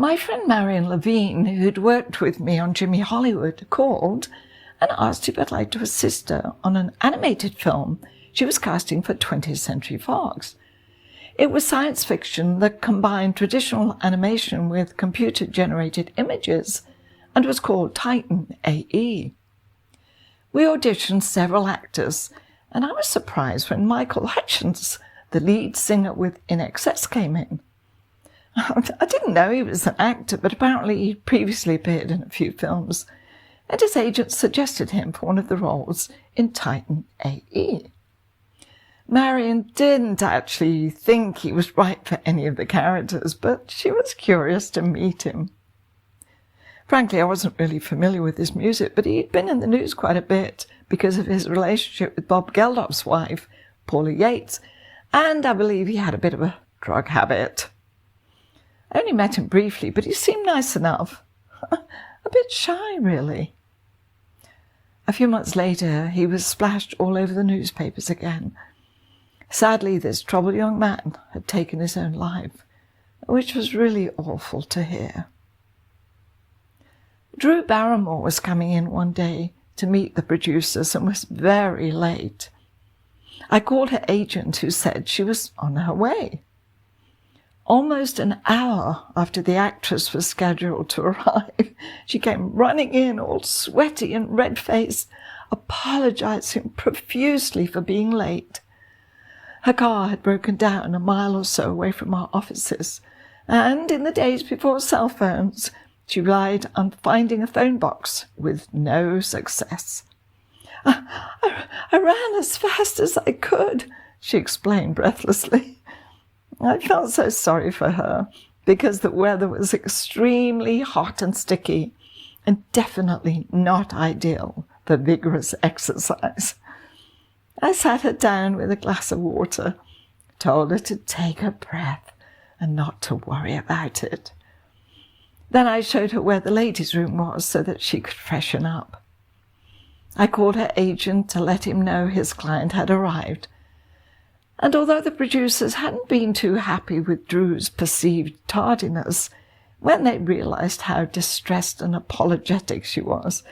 My friend Marion Levine, who'd worked with me on Jimmy Hollywood, called and asked if I'd like to assist her on an animated film she was casting for 20th Century Fox. It was science fiction that combined traditional animation with computer-generated images and was called Titan AE. We auditioned several actors, and I was surprised when Michael Hutchens, the lead singer with In Excess, came in. I didn't know he was an actor, but apparently he'd previously appeared in a few films, and his agent suggested him for one of the roles in Titan AE. Marion didn't actually think he was right for any of the characters, but she was curious to meet him. Frankly, I wasn't really familiar with his music, but he'd been in the news quite a bit because of his relationship with Bob Geldof's wife, Paula Yates, and I believe he had a bit of a drug habit. I only met him briefly, but he seemed nice enough. A bit shy, really. A few months later, he was splashed all over the newspapers again. Sadly, this troubled young man had taken his own life, which was really awful to hear. Drew Barrymore was coming in one day to meet the producers and was very late. I called her agent, who said she was on her way. Almost an hour after the actress was scheduled to arrive, she came running in, all sweaty and red-faced, apologizing profusely for being late. Her car had broken down a mile or so away from our offices, and in the days before cell phones, she relied on finding a phone box with no success. I ran as fast as I could, she explained breathlessly. I felt so sorry for her because the weather was extremely hot and sticky and definitely not ideal for vigorous exercise. I sat her down with a glass of water, told her to take a breath and not to worry about it. Then I showed her where the ladies' room was so that she could freshen up. I called her agent to let him know his client had arrived, and although the producers hadn't been too happy with Drew's perceived tardiness, when they realized how distressed and apologetic she was,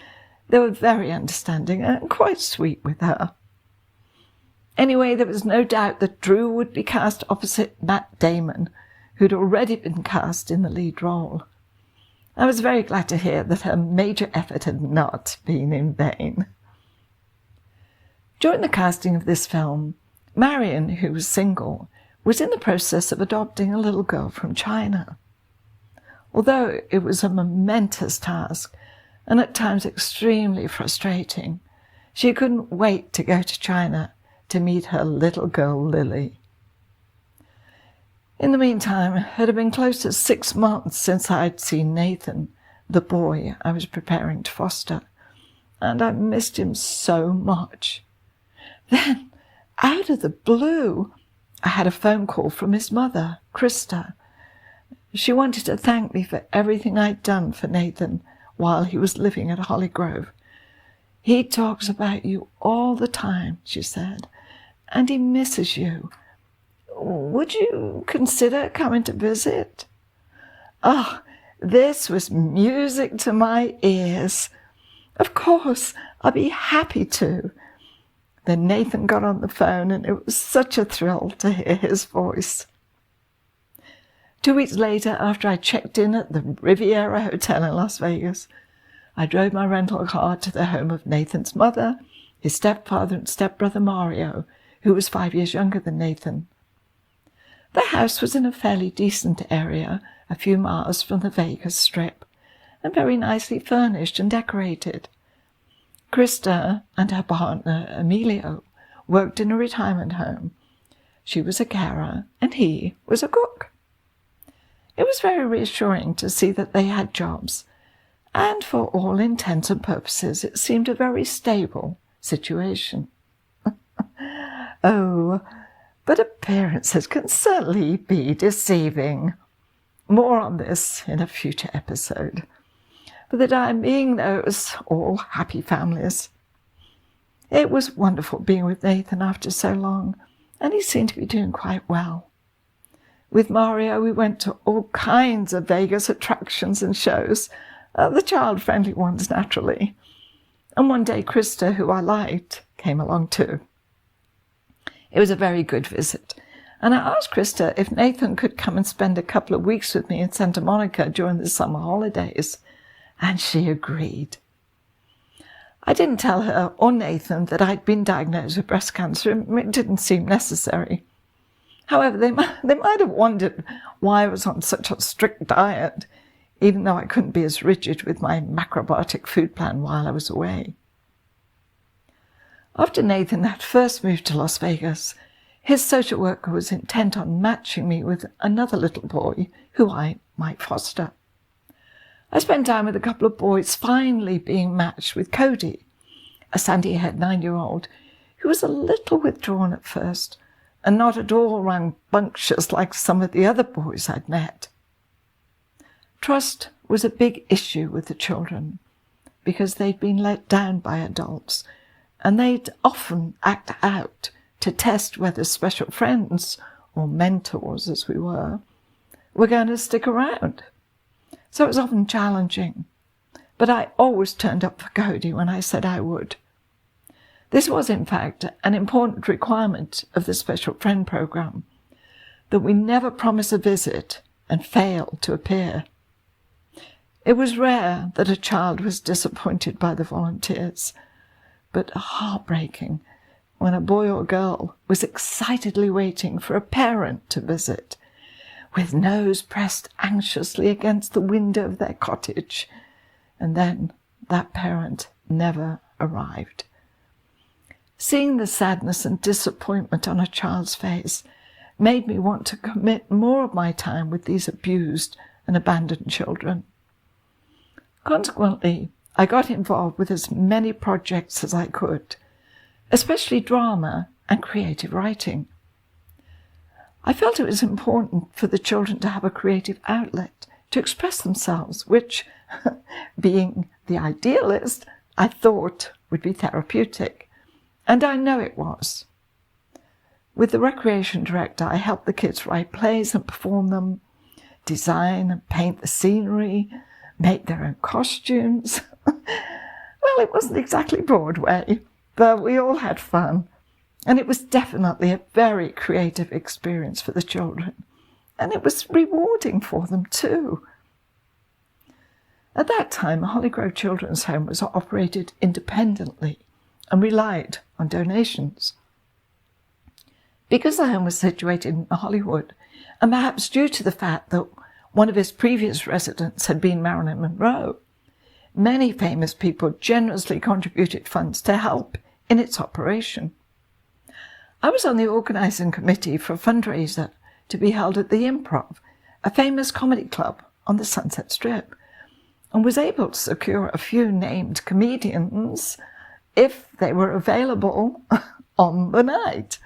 they were very understanding and quite sweet with her. Anyway, there was no doubt that Drew would be cast opposite Matt Damon, who'd already been cast in the lead role. I was very glad to hear that her major effort had not been in vain. During the casting of this film, Marion, who was single, was in the process of adopting a little girl from China. Although it was a momentous task, and at times extremely frustrating, she couldn't wait to go to China to meet her little girl Lily. In the meantime, it had been close to 6 months since I'd seen Nathan, the boy I was preparing to foster, and I missed him so much. Then, out of the blue, I had a phone call from his mother, Krista. She wanted to thank me for everything I'd done for Nathan while he was living at Hollygrove. He talks about you all the time, she said, and he misses you. Would you consider coming to visit? Oh, this was music to my ears. Of course, I'd be happy to. Then Nathan got on the phone, and it was such a thrill to hear his voice. 2 weeks later, after I checked in at the Riviera Hotel in Las Vegas, I drove my rental car to the home of Nathan's mother, his stepfather and stepbrother Mario, who was 5 years younger than Nathan. The house was in a fairly decent area, a few miles from the Vegas Strip, and very nicely furnished and decorated. Krista and her partner, Emilio, worked in a retirement home. She was a carer, and he was a cook. It was very reassuring to see that they had jobs, and for all intents and purposes, it seemed a very stable situation. Oh, but appearances can certainly be deceiving. More on this in a future episode. For the time being, though, it was all happy families. It was wonderful being with Nathan after so long, and he seemed to be doing quite well. With Mario, we went to all kinds of Vegas attractions and shows, the child-friendly ones, naturally. And one day, Krista, who I liked, came along too. It was a very good visit, and I asked Krista if Nathan could come and spend a couple of weeks with me in Santa Monica during the summer holidays, and she agreed. I didn't tell her or Nathan that I'd been diagnosed with breast cancer. It didn't seem necessary. However, they might have wondered why I was on such a strict diet, even though I couldn't be as rigid with my macrobiotic food plan while I was away. After Nathan had first moved to Las Vegas, his social worker was intent on matching me with another little boy who I might foster. I spent time with a couple of boys, finally being matched with Cody, a sandy-haired 9-year-old who was a little withdrawn at first and not at all rambunctious like some of the other boys I'd met. Trust was a big issue with the children because they'd been let down by adults, and they'd often act out to test whether special friends, or mentors as we were going to stick around. So it was often challenging, but I always turned up for Cody when I said I would. This was, in fact, an important requirement of the Special Friend Program, that we never promise a visit and fail to appear. It was rare that a child was disappointed by the volunteers, but heartbreaking when a boy or girl was excitedly waiting for a parent to visit, with nose pressed anxiously against the window of their cottage, and then that parent never arrived. Seeing the sadness and disappointment on a child's face made me want to commit more of my time with these abused and abandoned children. Consequently, I got involved with as many projects as I could, especially drama and creative writing. I felt it was important for the children to have a creative outlet to express themselves, which, being the idealist, I thought would be therapeutic. And I know it was. With the recreation director, I helped the kids write plays and perform them, design and paint the scenery, make their own costumes. Well, it wasn't exactly Broadway, but we all had fun. And it was definitely a very creative experience for the children. And it was rewarding for them too. At that time, Holly Grove Children's Home was operated independently and relied on donations. Because the home was situated in Hollywood, and perhaps due to the fact that one of its previous residents had been Marilyn Monroe, many famous people generously contributed funds to help in its operation. I was on the organising committee for a fundraiser to be held at the Improv, a famous comedy club on the Sunset Strip, and was able to secure a few named comedians if they were available on the night.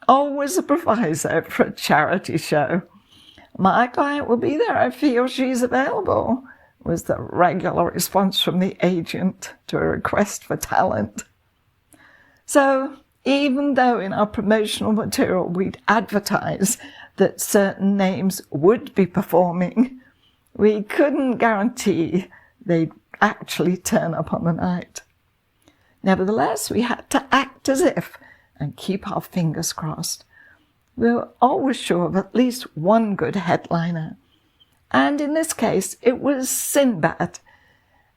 Always a proviso for a charity show. My client will be there if he or she's available, was the regular response from the agent to a request for talent. So, even though in our promotional material we'd advertise that certain names would be performing, we couldn't guarantee they'd actually turn up on the night. Nevertheless, we had to act as if and keep our fingers crossed. We were always sure of at least one good headliner. And in this case, it was Sinbad,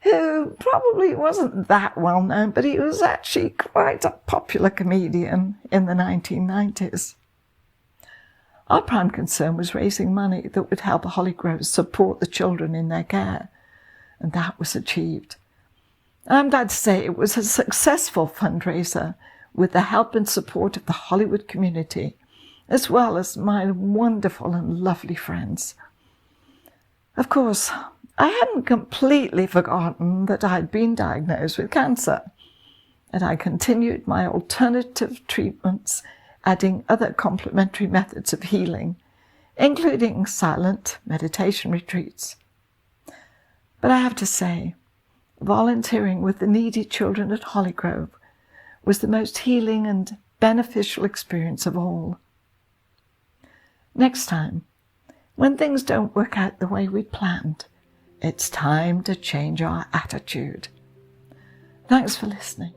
who probably wasn't that well known, but he was actually quite a popular comedian in the 1990s. Our prime concern was raising money that would help Holly Grove support the children in their care, and that was achieved. I'm glad to say it was a successful fundraiser with the help and support of the Hollywood community, as well as my wonderful and lovely friends. Of course, I hadn't completely forgotten that I'd been diagnosed with cancer, and I continued my alternative treatments, adding other complementary methods of healing, including silent meditation retreats. But I have to say, volunteering with the needy children at Holly Grove was the most healing and beneficial experience of all. Next time, When things don't work out the way we planned, it's time to change our attitude. Thanks for listening.